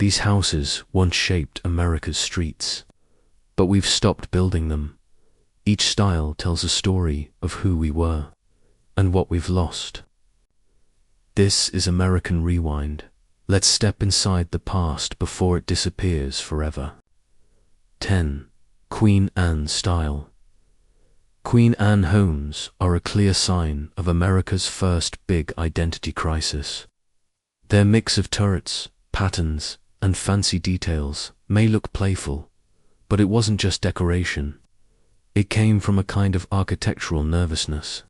These houses once shaped America's streets, but we've stopped building them. Each style tells a story of who we were and what we've lost. This is American Rewind. Let's step inside the past before it disappears forever. 10. Queen Anne Style. Queen Anne homes are a clear sign of America's first big identity crisis. Their mix of turrets, patterns, and fancy details may look playful, but it wasn't just decoration. It came from a kind of architectural nervousness.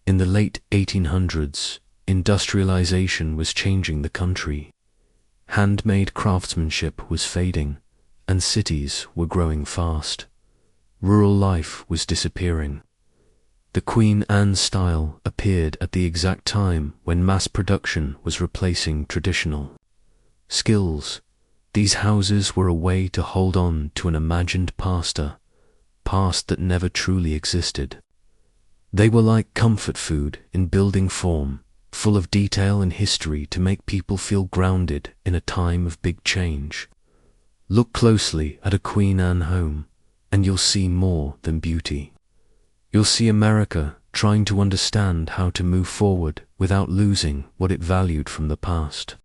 In the late 1800s, industrialization was changing the country. Handmade craftsmanship was fading, and cities were growing fast. Rural life was disappearing. The Queen Anne style appeared at the exact time when mass production was replacing traditional skills. These houses were a way to hold on to an imagined past that never truly existed. They were like comfort food in building form, full of detail and history to make people feel grounded in a time of big change. Look closely at a Queen Anne home, and you'll see more than beauty. You'll see America trying to understand how to move forward without losing what it valued from the past.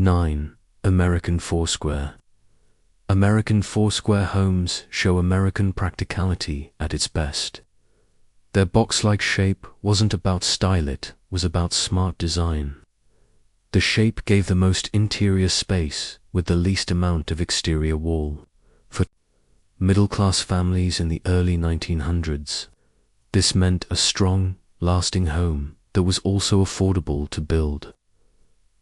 9. American Foursquare. American Foursquare homes show American practicality at its best. Their box-like shape wasn't about style, it was about smart design. The shape gave the most interior space with the least amount of exterior wall. For middle-class families in the early 1900s, this meant a strong, lasting home that was also affordable to build.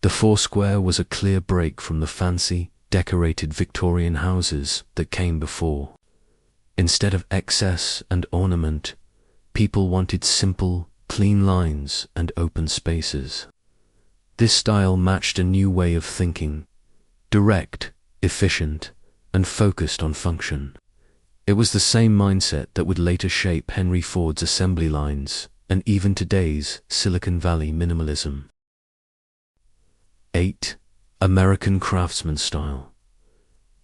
The Foursquare was a clear break from the fancy, decorated Victorian houses that came before. Instead of excess and ornament, people wanted simple, clean lines and open spaces. This style matched a new way of thinking, direct, efficient, and focused on function. It was the same mindset that would later shape Henry Ford's assembly lines and even today's Silicon Valley minimalism. 8. American Craftsman Style.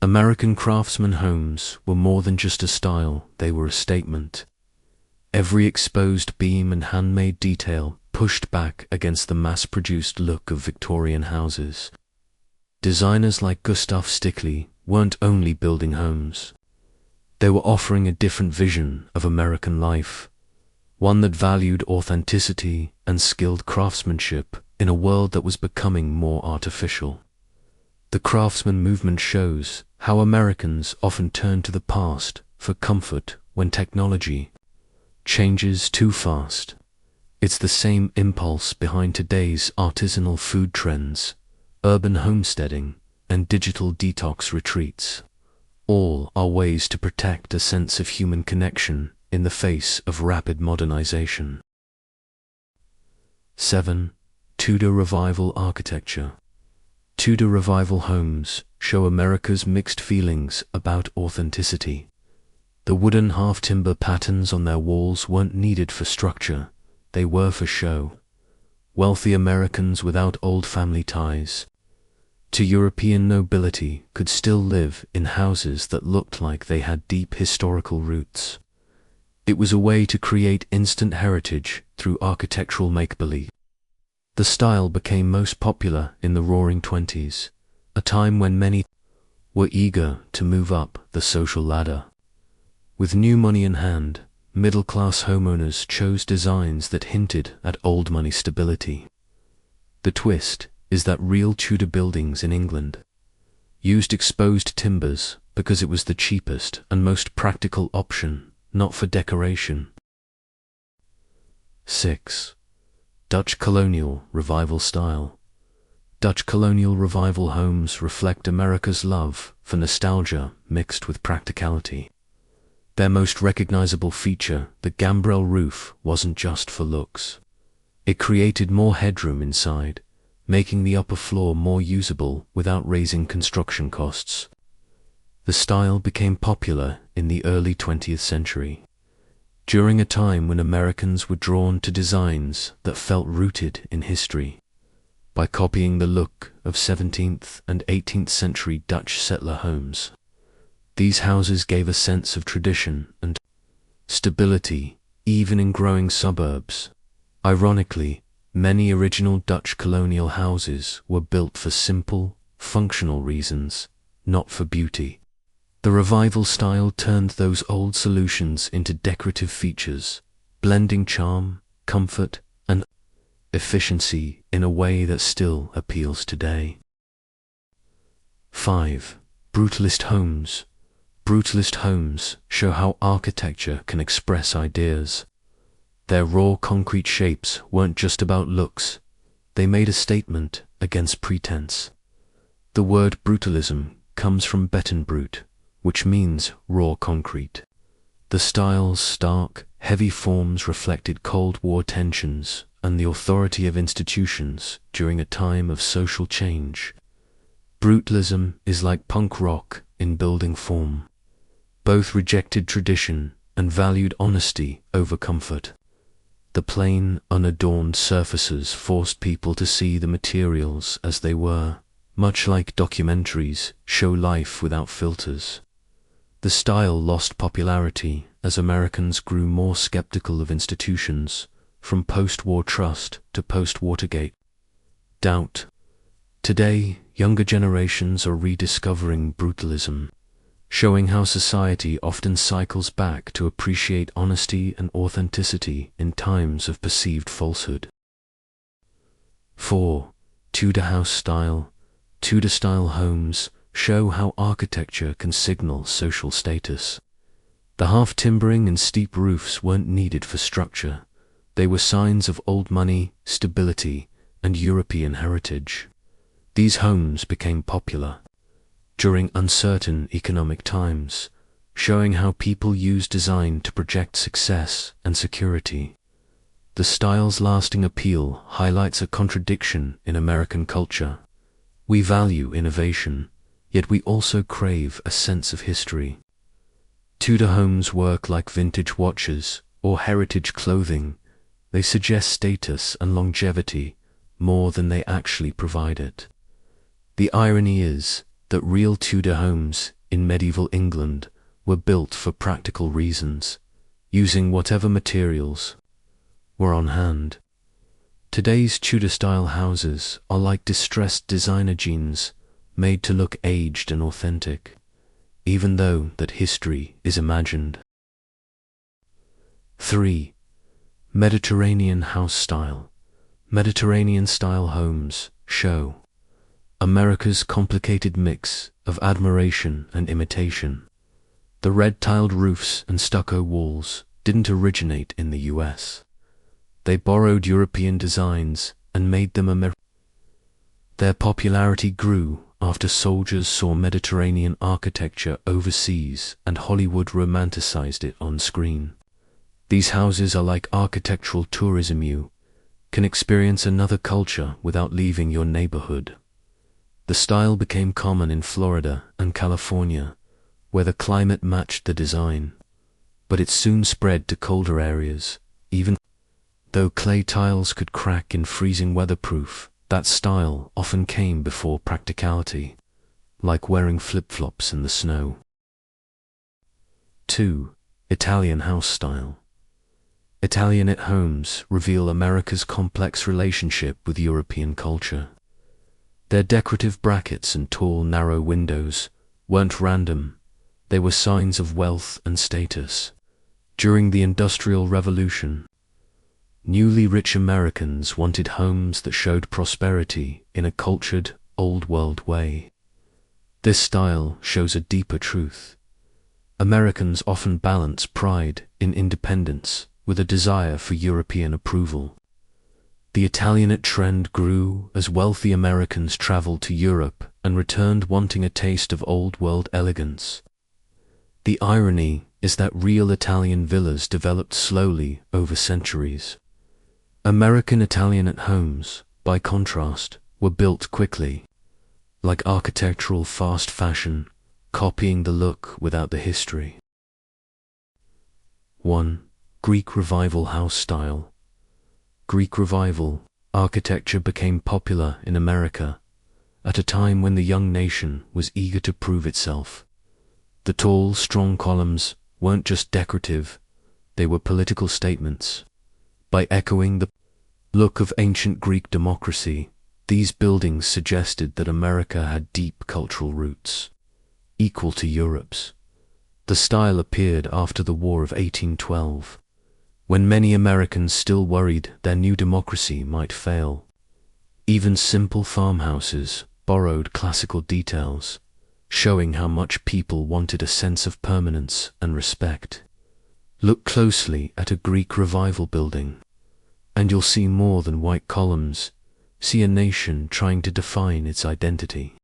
American Craftsman homes were more than just a style, they were a statement. Every exposed beam and handmade detail pushed back against the mass-produced look of Victorian houses. Designers like Gustav Stickley weren't only building homes. They were offering a different vision of American life, one that valued authenticity and skilled craftsmanship in a world that was becoming more artificial. The Craftsman movement shows how Americans often turn to the past for comfort when technology changes too fast. It's the same impulse behind today's artisanal food trends, urban homesteading, and digital detox retreats. All are ways to protect a sense of human connection in the face of rapid modernization. 7. Tudor Revival Architecture. Tudor Revival homes show America's mixed feelings about authenticity. The wooden half-timber patterns on their walls weren't needed for structure, they were for show. Wealthy Americans without old family ties to European nobility could still live in houses that looked like they had deep historical roots. It was a way to create instant heritage through architectural make-believe. The style became most popular in the Roaring Twenties, a time when many were eager to move up the social ladder. With new money in hand, middle-class homeowners chose designs that hinted at old money stability. The twist is that real Tudor buildings in England used exposed timbers because it was the cheapest and most practical option, not for decoration. 6. Dutch Colonial Revival Style. Dutch Colonial Revival homes reflect America's love for nostalgia mixed with practicality. Their most recognizable feature, the gambrel roof, wasn't just for looks. It created more headroom inside, making the upper floor more usable without raising construction costs. The style became popular in the early 20th century, during a time when Americans were drawn to designs that felt rooted in history. by copying the look of 17th and 18th century Dutch settler homes. These houses gave a sense of tradition and stability even in growing suburbs. Ironically, many original Dutch colonial houses were built for simple, functional reasons, not for beauty. The revival style turned those old solutions into decorative features, blending charm, comfort, and efficiency in a way that still appeals today. 5. Brutalist homes. Brutalist homes show how architecture can express ideas. Their raw concrete shapes weren't just about looks, they made a statement against pretense. The word brutalism comes from Bettenbrut, which means raw concrete. The style's stark, heavy forms reflected Cold War tensions and the authority of institutions during a time of social change. Brutalism is like punk rock in building form. Both rejected tradition and valued honesty over comfort. The plain, unadorned surfaces forced people to see the materials as they were, much like documentaries show life without filters. The style lost popularity as Americans grew more skeptical of institutions, from post-war trust to post-Watergate doubt. Today, younger generations are rediscovering brutalism, showing how society often cycles back to appreciate honesty and authenticity in times of perceived falsehood. 4. Tudor house style. Tudor-style homes show how architecture can signal social status. The half-timbering and steep roofs weren't needed for structure. They were signs of old money, stability, and European heritage. These homes became popular during uncertain economic times, showing how people use design to project success and security. The style's lasting appeal highlights a contradiction in American culture. We value innovation, yet we also crave a sense of history. Tudor homes work like vintage watches or heritage clothing. They suggest status and longevity more than they actually provide it. The irony is that real Tudor homes in medieval England were built for practical reasons, using whatever materials were on hand. Today's Tudor-style houses are like distressed designer jeans, made to look aged and authentic, even though that history is imagined. 3. Mediterranean house style. Mediterranean-style homes show America's complicated mix of admiration and imitation. The red-tiled roofs and stucco walls didn't originate in the US. They borrowed European designs and made them American. Their popularity grew after soldiers saw Mediterranean architecture overseas and Hollywood romanticized it on screen. These houses are like architectural tourism. You can experience another culture without leaving your neighborhood. The style became common in Florida and California, where the climate matched the design, but it soon spread to colder areas. Even though clay tiles could crack in freezing weatherproof, that style often came before practicality, like wearing flip-flops in the snow. 2. Italian house style. Italianate homes reveal America's complex relationship with European culture. Their decorative brackets and tall, narrow windows weren't random. They were signs of wealth and status. During the Industrial Revolution, newly rich Americans wanted homes that showed prosperity in a cultured, old-world way. This style shows a deeper truth. Americans often balance pride in independence with a desire for European approval. The Italianate trend grew as wealthy Americans traveled to Europe and returned wanting a taste of old-world elegance. The irony is that real Italian villas developed slowly over centuries. American Italianate homes, by contrast, were built quickly, like architectural fast fashion, copying the look without the history. 1. Greek Revival house style. Greek Revival Architecture became popular in America at a time when the young nation was eager to prove itself. The tall, strong columns weren't just decorative, they were political statements. By echoing the look of ancient Greek democracy, these buildings suggested that America had deep cultural roots, equal to Europe's. The style appeared after the War of 1812, when many Americans still worried their new democracy might fail. Even simple farmhouses borrowed classical details, showing how much people wanted a sense of permanence and respect. Look closely at a Greek Revival building, and you'll see more than white columns. See a nation trying to define its identity.